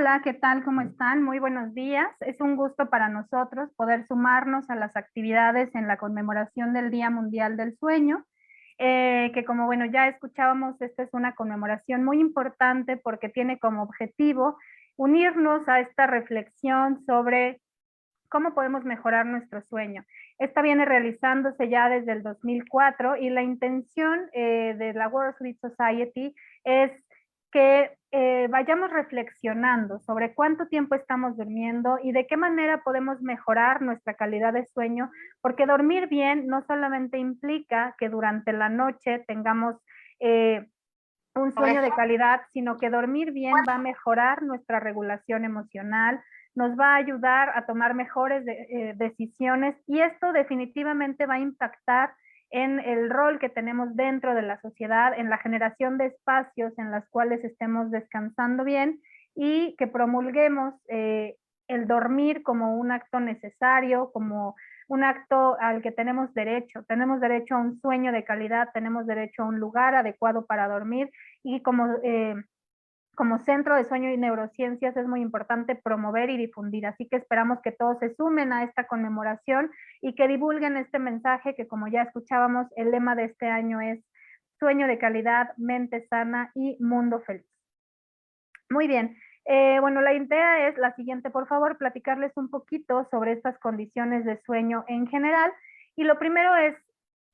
Hola, ¿qué tal? ¿Cómo están? Muy buenos días. Es un gusto para nosotros poder sumarnos a las actividades en la conmemoración del Día Mundial del Sueño, que como bueno, ya escuchábamos, esta es una conmemoración muy importante porque tiene como objetivo unirnos a esta reflexión sobre cómo podemos mejorar nuestro sueño. Esta viene realizándose ya desde el 2004 y la intención de la World Sleep Society es que vayamos reflexionando sobre cuánto tiempo estamos durmiendo y de qué manera podemos mejorar nuestra calidad de sueño, porque dormir bien no solamente implica que durante la noche tengamos un sueño de calidad, sino que dormir bien va a mejorar nuestra regulación emocional, nos va a ayudar a tomar mejores decisiones y esto definitivamente va a impactar en el rol que tenemos dentro de la sociedad, en la generación de espacios en los cuales estemos descansando bien y que promulguemos el dormir como un acto necesario, como un acto al que tenemos derecho. Tenemos derecho a un sueño de calidad, tenemos derecho a un lugar adecuado para dormir y como Centro de Sueño y Neurociencias es muy importante promover y difundir. Así que esperamos que todos se sumen a esta conmemoración y que divulguen este mensaje que, como ya escuchábamos, el lema de este año es sueño de calidad, mente sana y mundo feliz. Muy bien. Bueno, la idea es la siguiente, por favor, platicarles un poquito sobre estas condiciones de sueño en general. Y lo primero es,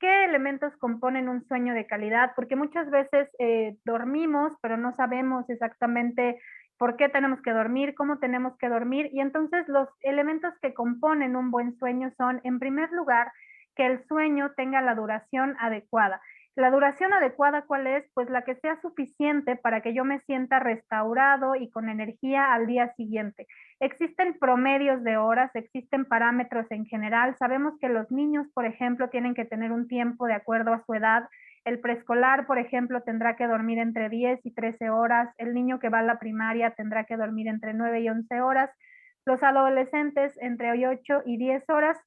¿qué elementos componen un sueño de calidad? Porque muchas veces dormimos, pero no sabemos exactamente por qué tenemos que dormir, cómo tenemos que dormir. Y entonces los elementos que componen un buen sueño son, en primer lugar, que el sueño tenga la duración adecuada. La duración adecuada, ¿cuál es? Pues la que sea suficiente para que yo me sienta restaurado y con energía al día siguiente. Existen promedios de horas, existen parámetros en general. Sabemos que los niños, por ejemplo, tienen que tener un tiempo de acuerdo a su edad. El preescolar, por ejemplo, tendrá que dormir entre 10 y 13 horas. El niño que va a la primaria tendrá que dormir entre 9 y 11 horas. Los adolescentes entre 8 y 10 horas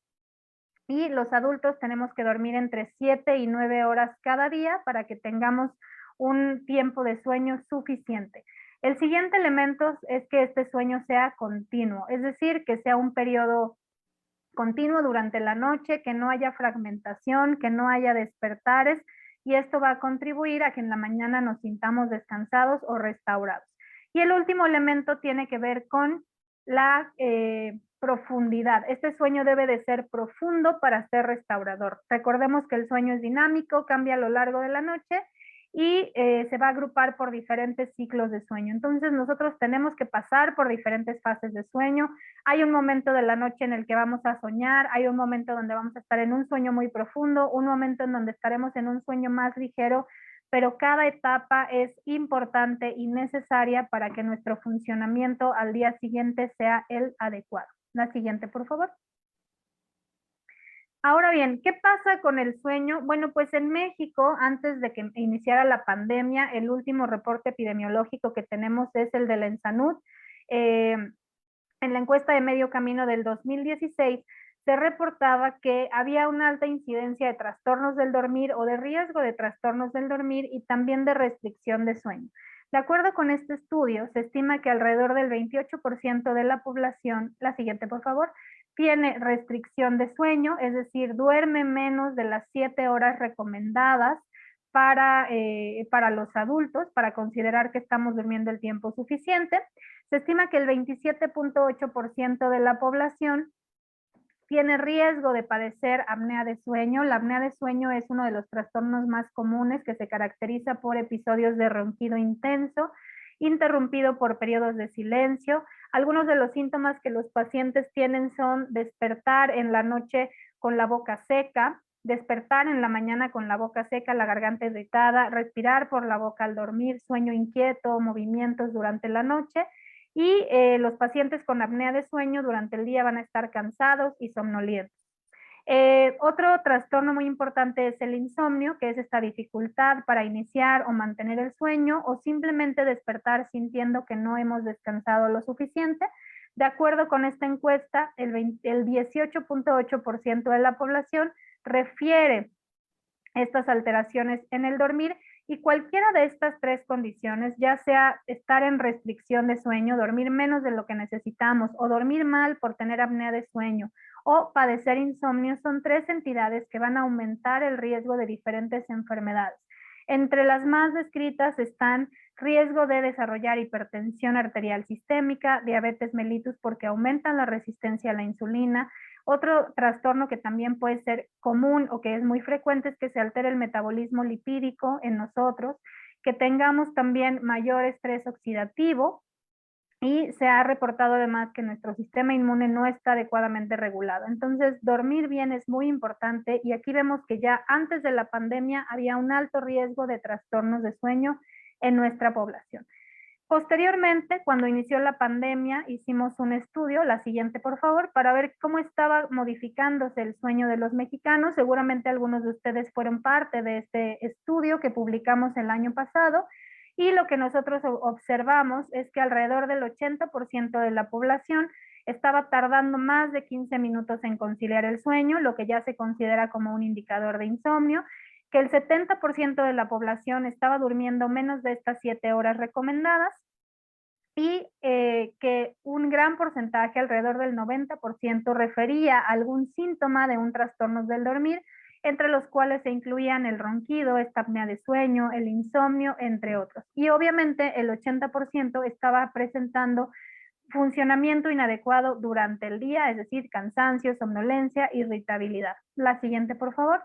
y los adultos tenemos que dormir entre 7 y 9 horas cada día para que tengamos un tiempo de sueño suficiente. El siguiente elemento es que este sueño sea continuo, es decir, que sea un periodo continuo durante la noche, que no haya fragmentación, que no haya despertares, y esto va a contribuir a que en la mañana nos sintamos descansados o restaurados. Y el último elemento tiene que ver con la profundidad. Este sueño debe de ser profundo para ser restaurador. Recordemos que el sueño es dinámico, cambia a lo largo de la noche y se va a agrupar por diferentes ciclos de sueño. Entonces nosotros tenemos que pasar por diferentes fases de sueño. Hay un momento de la noche en el que vamos a soñar, hay un momento donde vamos a estar en un sueño muy profundo, un momento en donde estaremos en un sueño más ligero, pero cada etapa es importante y necesaria para que nuestro funcionamiento al día siguiente sea el adecuado. La siguiente, por favor. Ahora bien, ¿qué pasa con el sueño? Bueno, pues en México, antes de que iniciara la pandemia, el último reporte epidemiológico que tenemos es el de la ENSANUD. En la encuesta de medio camino del 2016, se reportaba que había una alta incidencia de trastornos del dormir o de riesgo de trastornos del dormir y también de restricción de sueño. De acuerdo con este estudio, se estima que alrededor del 28% de la población, la siguiente por favor, tiene restricción de sueño, es decir, duerme menos de las 7 horas recomendadas para los adultos, para considerar que estamos durmiendo el tiempo suficiente. Se estima que el 27.8% de la población tiene riesgo de padecer apnea de sueño. La apnea de sueño es uno de los trastornos más comunes que se caracteriza por episodios de ronquido intenso, interrumpido por periodos de silencio. Algunos de los síntomas que los pacientes tienen son despertar en la noche con la boca seca, despertar en la mañana con la boca seca, la garganta irritada, respirar por la boca al dormir, sueño inquieto, movimientos durante la noche. Y los pacientes con apnea de sueño durante el día van a estar cansados y somnolientos. Otro trastorno muy importante es el insomnio, que es esta dificultad para iniciar o mantener el sueño o simplemente despertar sintiendo que no hemos descansado lo suficiente. De acuerdo con esta encuesta, el 18.8% de la población refiere estas alteraciones en el dormir, y cualquiera de estas tres condiciones, ya sea estar en restricción de sueño, dormir menos de lo que necesitamos, o dormir mal por tener apnea de sueño, o padecer insomnio, son tres entidades que van a aumentar el riesgo de diferentes enfermedades. Entre las más descritas están riesgo de desarrollar hipertensión arterial sistémica, diabetes mellitus porque aumentan la resistencia a la insulina. Otro trastorno que también puede ser común o que es muy frecuente es que se altere el metabolismo lipídico en nosotros, que tengamos también mayor estrés oxidativo, y se ha reportado además que nuestro sistema inmune no está adecuadamente regulado. Entonces, dormir bien es muy importante, y aquí vemos que ya antes de la pandemia había un alto riesgo de trastornos de sueño en nuestra población. Posteriormente, cuando inició la pandemia, hicimos un estudio, la siguiente por favor, para ver cómo estaba modificándose el sueño de los mexicanos. Seguramente algunos de ustedes fueron parte de este estudio que publicamos el año pasado, y lo que nosotros observamos es que alrededor del 80% de la población estaba tardando más de 15 minutos en conciliar el sueño, lo que ya se considera como un indicador de insomnio, que el 70% de la población estaba durmiendo menos de estas 7 horas recomendadas, y que un gran porcentaje, alrededor del 90%, refería a algún síntoma de un trastorno del dormir, entre los cuales se incluían el ronquido, esta apnea de sueño, el insomnio, entre otros. Y obviamente el 80% estaba presentando funcionamiento inadecuado durante el día, es decir, cansancio, somnolencia, irritabilidad. La siguiente, por favor.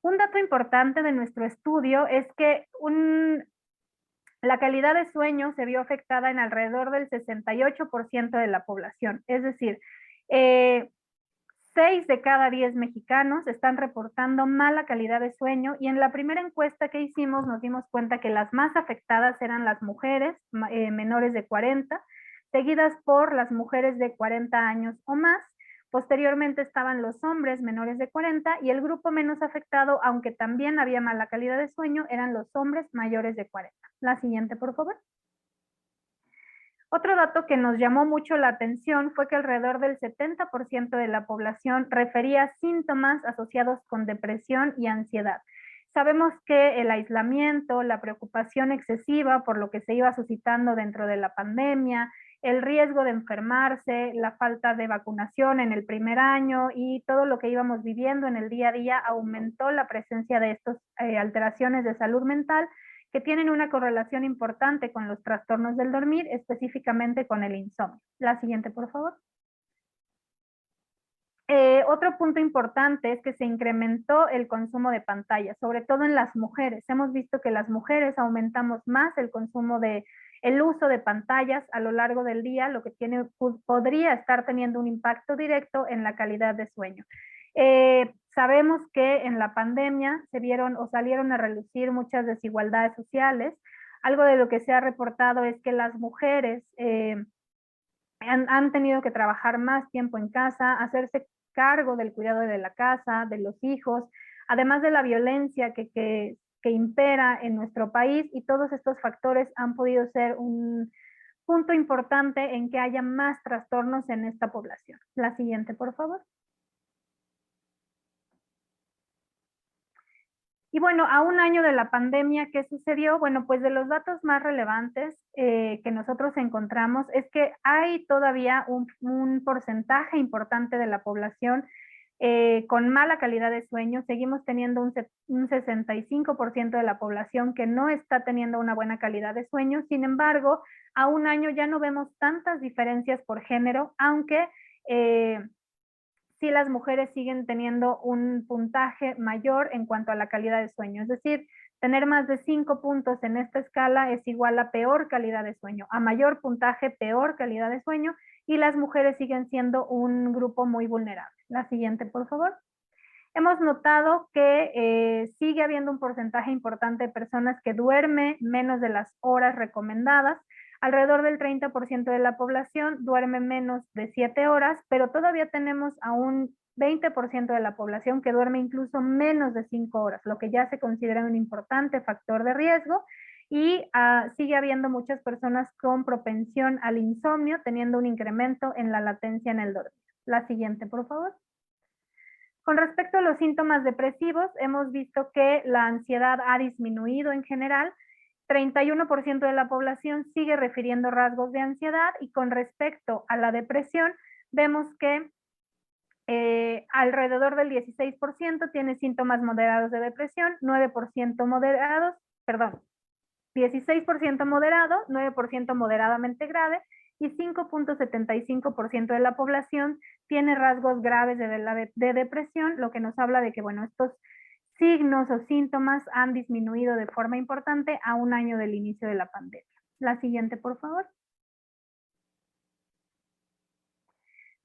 Un dato importante de nuestro estudio es que la calidad de sueño se vio afectada en alrededor del 68% de la población. Es decir, 6 de cada 10 mexicanos están reportando mala calidad de sueño, y en la primera encuesta que hicimos nos dimos cuenta que las más afectadas eran las mujeres menores de 40, seguidas por las mujeres de 40 años o más. Posteriormente estaban los hombres menores de 40, y el grupo menos afectado, aunque también había mala calidad de sueño, eran los hombres mayores de 40. La siguiente, por favor. Otro dato que nos llamó mucho la atención fue que alrededor del 70% de la población refería síntomas asociados con depresión y ansiedad. Sabemos que el aislamiento, la preocupación excesiva por lo que se iba suscitando dentro de la pandemia, el riesgo de enfermarse, la falta de vacunación en el primer año y todo lo que íbamos viviendo en el día a día aumentó la presencia de estas alteraciones de salud mental, que tienen una correlación importante con los trastornos del dormir, específicamente con el insomnio. La siguiente, por favor. Otro punto importante es que se incrementó el consumo de pantallas, sobre todo en las mujeres. Hemos visto que las mujeres aumentamos más el consumo el uso de pantallas a lo largo del día, lo que podría estar teniendo un impacto directo en la calidad de sueño. Sabemos que en la pandemia se vieron o salieron a relucir muchas desigualdades sociales. Algo de lo que se ha reportado es que las mujeres han tenido que trabajar más tiempo en casa, hacerse cargo del cuidado de la casa, de los hijos, además de la violencia que impera en nuestro país, y todos estos factores han podido ser un punto importante en que haya más trastornos en esta población. La siguiente, por favor. Y bueno, a un año de la pandemia, ¿qué sucedió? Bueno, pues de los datos más relevantes que nosotros encontramos es que hay todavía un porcentaje importante de la población con mala calidad de sueño. Seguimos teniendo un 65% de la población que no está teniendo una buena calidad de sueño. Sin embargo, a un año ya no vemos tantas diferencias por género, aunque sí las mujeres siguen teniendo un puntaje mayor en cuanto a la calidad de sueño. Es decir, tener más de 5 puntos en esta escala es igual a peor calidad de sueño. A mayor puntaje, peor calidad de sueño, y las mujeres siguen siendo un grupo muy vulnerable. La siguiente, por favor. Hemos notado que sigue habiendo un porcentaje importante de personas que duerme menos de las horas recomendadas. Alrededor del 30% de la población duerme menos de 7 horas, pero todavía tenemos a un 20% de la población que duerme incluso menos de 5 horas, lo que ya se considera un importante factor de riesgo, y sigue habiendo muchas personas con propensión al insomnio, teniendo un incremento en la latencia en el dormir. La siguiente, por favor. Con respecto a los síntomas depresivos, hemos visto que la ansiedad ha disminuido en general. 31% de la población sigue refiriendo rasgos de ansiedad, y con respecto a la depresión, vemos que alrededor del 16% tiene síntomas moderados de depresión, 9% moderados, perdón, 16% moderado, 9% moderadamente grave, y 5.75% de la población tiene rasgos graves de depresión, lo que nos habla de que, bueno, estos signos o síntomas han disminuido de forma importante a un año del inicio de la pandemia. La siguiente, por favor.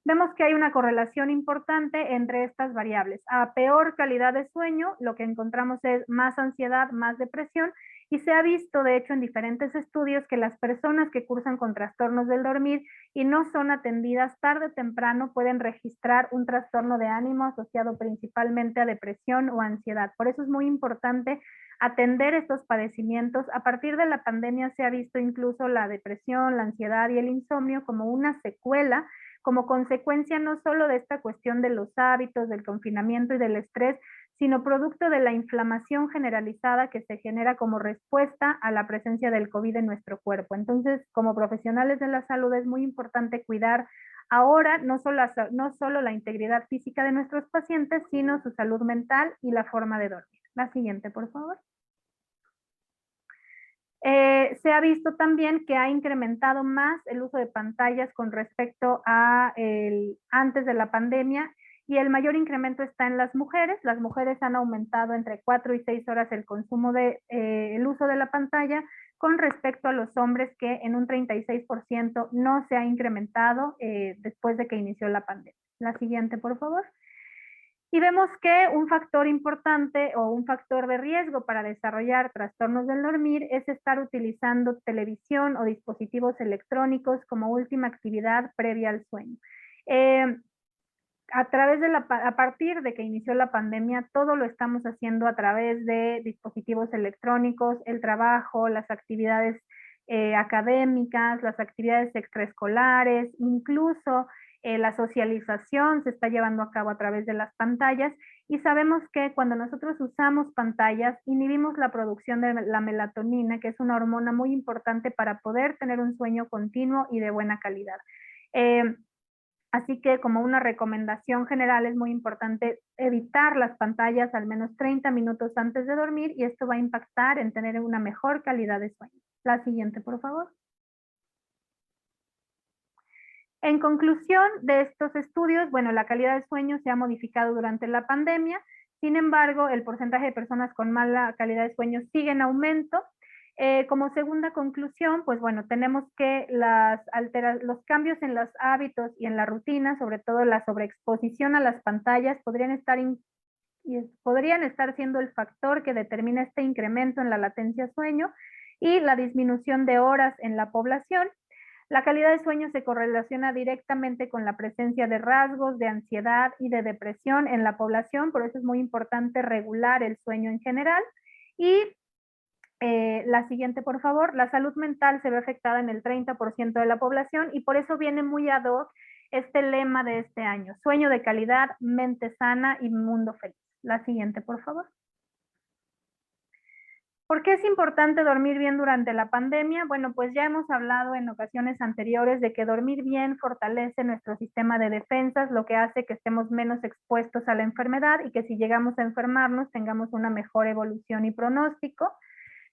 Vemos que hay una correlación importante entre estas variables. A peor calidad de sueño, lo que encontramos es más ansiedad, más depresión, y se ha visto, de hecho, en diferentes estudios que las personas que cursan con trastornos del dormir y no son atendidas tarde o temprano pueden registrar un trastorno de ánimo asociado principalmente a depresión o ansiedad. Por eso es muy importante atender estos padecimientos. A partir de la pandemia se ha visto incluso la depresión, la ansiedad y el insomnio como una secuela, como consecuencia no solo de esta cuestión de los hábitos, del confinamiento y del estrés, sino producto de la inflamación generalizada que se genera como respuesta a la presencia del COVID en nuestro cuerpo. Entonces, como profesionales de la salud es muy importante cuidar ahora no solo la integridad física de nuestros pacientes, sino su salud mental y la forma de dormir. La siguiente, por favor. Se ha visto también que ha incrementado más el uso de pantallas con respecto a antes de la pandemia, y el mayor incremento está en las mujeres. Las mujeres han aumentado entre 4 y 6 horas el consumo el uso de la pantalla, con respecto a los hombres, que en un 36% no se ha incrementado después de que inició la pandemia. La siguiente, por favor. Y vemos que un factor importante o un factor de riesgo para desarrollar trastornos del dormir es estar utilizando televisión o dispositivos electrónicos como última actividad previa al sueño. A partir de que inició la pandemia, todo lo estamos haciendo a través de dispositivos electrónicos, el trabajo, las actividades académicas, las actividades extraescolares, incluso la socialización se está llevando a cabo a través de las pantallas, y sabemos que cuando nosotros usamos pantallas inhibimos la producción de la melatonina, que es una hormona muy importante para poder tener un sueño continuo y de buena calidad. Así que, como una recomendación general, es muy importante evitar las pantallas al menos 30 minutos antes de dormir, y esto va a impactar en tener una mejor calidad de sueño. La siguiente, por favor. En conclusión de estos estudios, bueno, la calidad del sueño se ha modificado durante la pandemia. Sin embargo, el porcentaje de personas con mala calidad de sueño sigue en aumento. Como segunda conclusión, pues bueno, tenemos que los cambios en los hábitos y en la rutina, sobre todo la sobreexposición a las pantallas, podrían estar siendo el factor que determina este incremento en la latencia sueño y la disminución de horas en la población. La calidad de sueño se correlaciona directamente con la presencia de rasgos de ansiedad y de depresión en la población, por eso es muy importante regular el sueño en general. Y la siguiente, por favor. La salud mental se ve afectada en el 30% de la población, y por eso viene muy ad hoc este lema de este año: sueño de calidad, mente sana y mundo feliz. La siguiente, por favor. ¿Por qué es importante dormir bien durante la pandemia? Bueno, pues ya hemos hablado en ocasiones anteriores de que dormir bien fortalece nuestro sistema de defensas, lo que hace que estemos menos expuestos a la enfermedad y que si llegamos a enfermarnos tengamos una mejor evolución y pronóstico.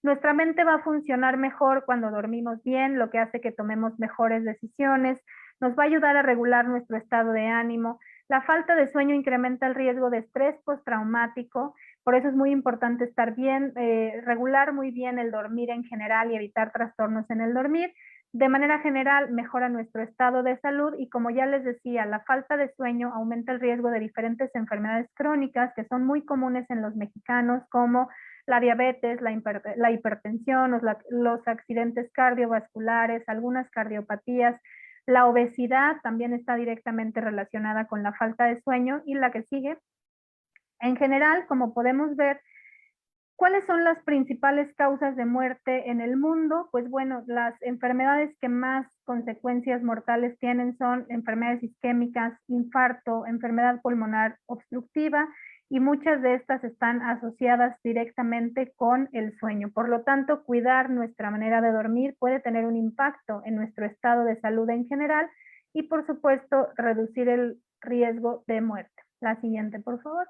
Nuestra mente va a funcionar mejor cuando dormimos bien, lo que hace que tomemos mejores decisiones, nos va a ayudar a regular nuestro estado de ánimo. La falta de sueño incrementa el riesgo de estrés postraumático, por eso es muy importante estar bien, regular muy bien el dormir en general y evitar trastornos en el dormir. De manera general, mejora nuestro estado de salud, y como ya les decía, la falta de sueño aumenta el riesgo de diferentes enfermedades crónicas que son muy comunes en los mexicanos, como la diabetes, la hipertensión, los accidentes cardiovasculares, algunas cardiopatías. La obesidad también está directamente relacionada con la falta de sueño. Y la que sigue. En general, como podemos ver, ¿Cuáles son las principales causas de muerte en el mundo? Pues bueno, las enfermedades que más consecuencias mortales tienen son enfermedades isquémicas, infarto, enfermedad pulmonar obstructiva, y muchas de estas están asociadas directamente con el sueño. Por lo tanto, cuidar nuestra manera de dormir puede tener un impacto en nuestro estado de salud en general y, por supuesto, reducir el riesgo de muerte. La siguiente, por favor.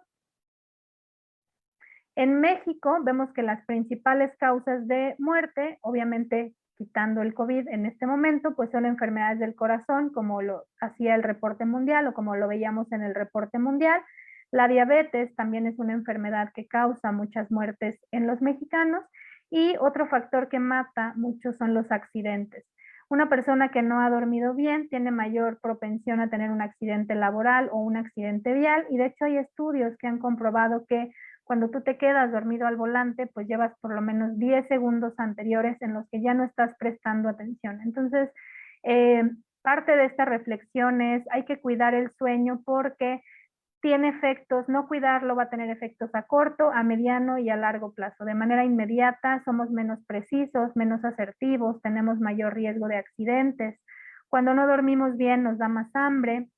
En México vemos que las principales causas de muerte, obviamente quitando el COVID en este momento, pues son enfermedades del corazón, como lo hacía el reporte mundial o como lo veíamos en el reporte mundial. La diabetes también es una enfermedad que causa muchas muertes en los mexicanos, y otro factor que mata mucho son los accidentes. Una persona que no ha dormido bien tiene mayor propensión a tener un accidente laboral o un accidente vial, y de hecho hay estudios que han comprobado que cuando tú te quedas dormido al volante, pues llevas por lo menos 10 segundos anteriores en los que ya no estás prestando atención. Entonces, parte de esta reflexión es, hay que cuidar el sueño porque tiene efectos, no cuidarlo va a tener efectos a corto, a mediano y a largo plazo. De manera inmediata somos menos precisos, menos asertivos, tenemos mayor riesgo de accidentes. Cuando no dormimos bien nos da más hambre,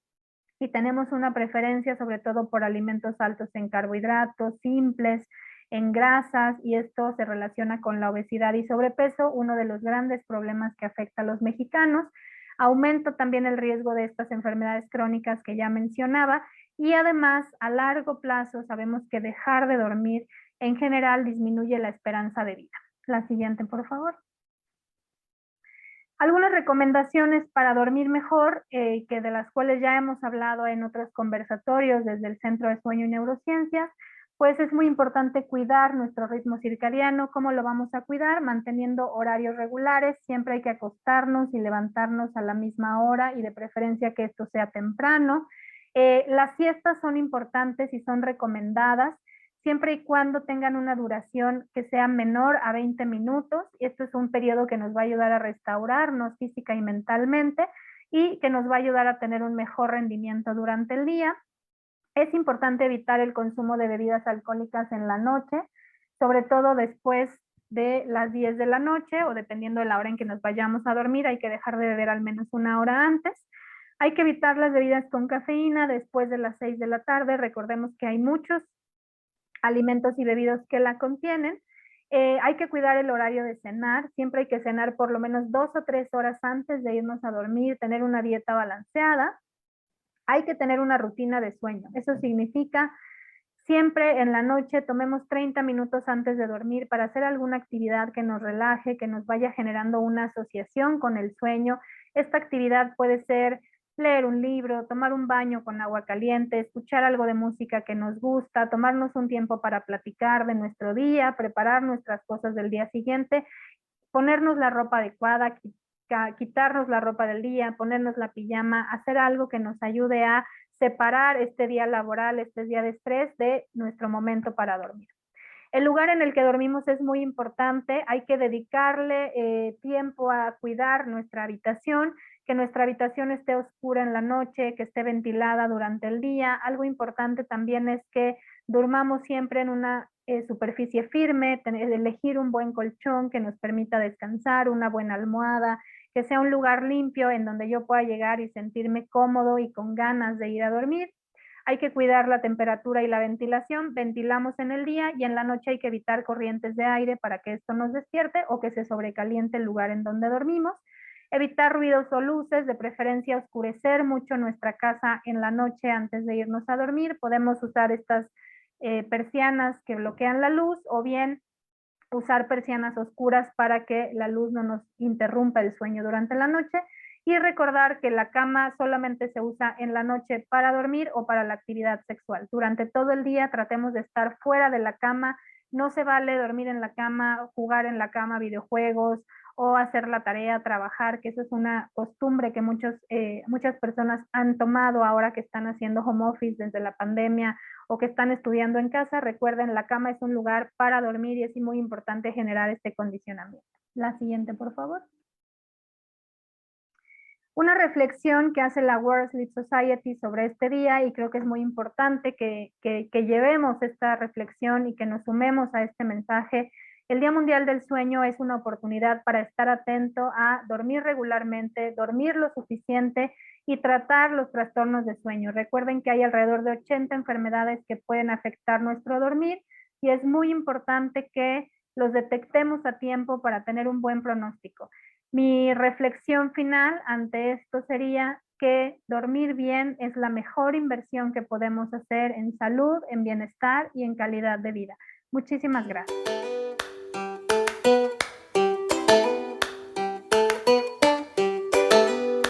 y tenemos una preferencia sobre todo por alimentos altos en carbohidratos, simples, en grasas, y esto se relaciona con la obesidad y sobrepeso, uno de los grandes problemas que afecta a los mexicanos. Aumenta también el riesgo de estas enfermedades crónicas que ya mencionaba, y además a largo plazo sabemos que dejar de dormir en general disminuye la esperanza de vida. La siguiente, por favor. Algunas recomendaciones para dormir mejor, que de las cuales ya hemos hablado en otros conversatorios desde el Centro de Sueño y Neurociencias, pues es muy importante cuidar nuestro ritmo circadiano. ¿Cómo lo vamos a cuidar? Manteniendo horarios regulares, siempre hay que acostarnos y levantarnos a la misma hora, y de preferencia que esto sea temprano. Las siestas son importantes y son recomendadas siempre y cuando tengan una duración que sea menor a 20 minutos. Esto es un periodo que nos va a ayudar a restaurarnos física y mentalmente, y que nos va a ayudar a tener un mejor rendimiento durante el día. Es importante evitar el consumo de bebidas alcohólicas en la noche, sobre todo después de las 10 de la noche o dependiendo de la hora en que nos vayamos a dormir. Hay que dejar de beber al menos una hora antes. Hay que evitar las bebidas con cafeína después de las 6 de la tarde. Recordemos que hay muchos alimentos y bebidas que la contienen. Hay que cuidar el horario de cenar, siempre hay que cenar por lo menos 2 o 3 horas antes de irnos a dormir, tener una dieta balanceada. Hay que tener una rutina de sueño, eso significa siempre en la noche tomemos 30 minutos antes de dormir para hacer alguna actividad que nos relaje, que nos vaya generando una asociación con el sueño. Esta actividad puede ser leer un libro, tomar un baño con agua caliente, escuchar algo de música que nos gusta, tomarnos un tiempo para platicar de nuestro día, preparar nuestras cosas del día siguiente, ponernos la ropa adecuada, quitarnos la ropa del día, ponernos la pijama, hacer algo que nos ayude a separar este día laboral, este día de estrés de nuestro momento para dormir. El lugar en el que dormimos es muy importante, hay que dedicarle tiempo a cuidar nuestra habitación, que nuestra habitación esté oscura en la noche, que esté ventilada durante el día. Algo importante también es que durmamos siempre en una superficie firme, elegir un buen colchón que nos permita descansar, una buena almohada, que sea un lugar limpio en donde yo pueda llegar y sentirme cómodo y con ganas de ir a dormir. Hay que cuidar la temperatura y la ventilación, ventilamos en el día y en la noche hay que evitar corrientes de aire para que esto nos despierte o que se sobrecaliente el lugar en donde dormimos. Evitar ruidos o luces, de preferencia oscurecer mucho nuestra casa en la noche antes de irnos a dormir. Podemos usar estas persianas que bloquean la luz, o bien usar persianas oscuras para que la luz no nos interrumpa el sueño durante la noche. Y recordar que la cama solamente se usa en la noche para dormir o para la actividad sexual. Durante todo el día tratemos de estar fuera de la cama. No se vale dormir en la cama, jugar en la cama videojuegos o hacer la tarea, trabajar, que eso es una costumbre que muchas personas han tomado ahora que están haciendo home office desde la pandemia o que están estudiando en casa. Recuerden, la cama es un lugar para dormir y es muy importante generar este condicionamiento. La siguiente, por favor. Una reflexión que hace la World Sleep Society sobre este día, y creo que es muy importante que llevemos esta reflexión y que nos sumemos a este mensaje. El Día Mundial del Sueño es una oportunidad para estar atento a dormir regularmente, dormir lo suficiente y tratar los trastornos de sueño. Recuerden que hay alrededor de 80 enfermedades que pueden afectar nuestro dormir y es muy importante que los detectemos a tiempo para tener un buen pronóstico. Mi reflexión final ante esto sería que dormir bien es la mejor inversión que podemos hacer en salud, en bienestar y en calidad de vida. Muchísimas gracias.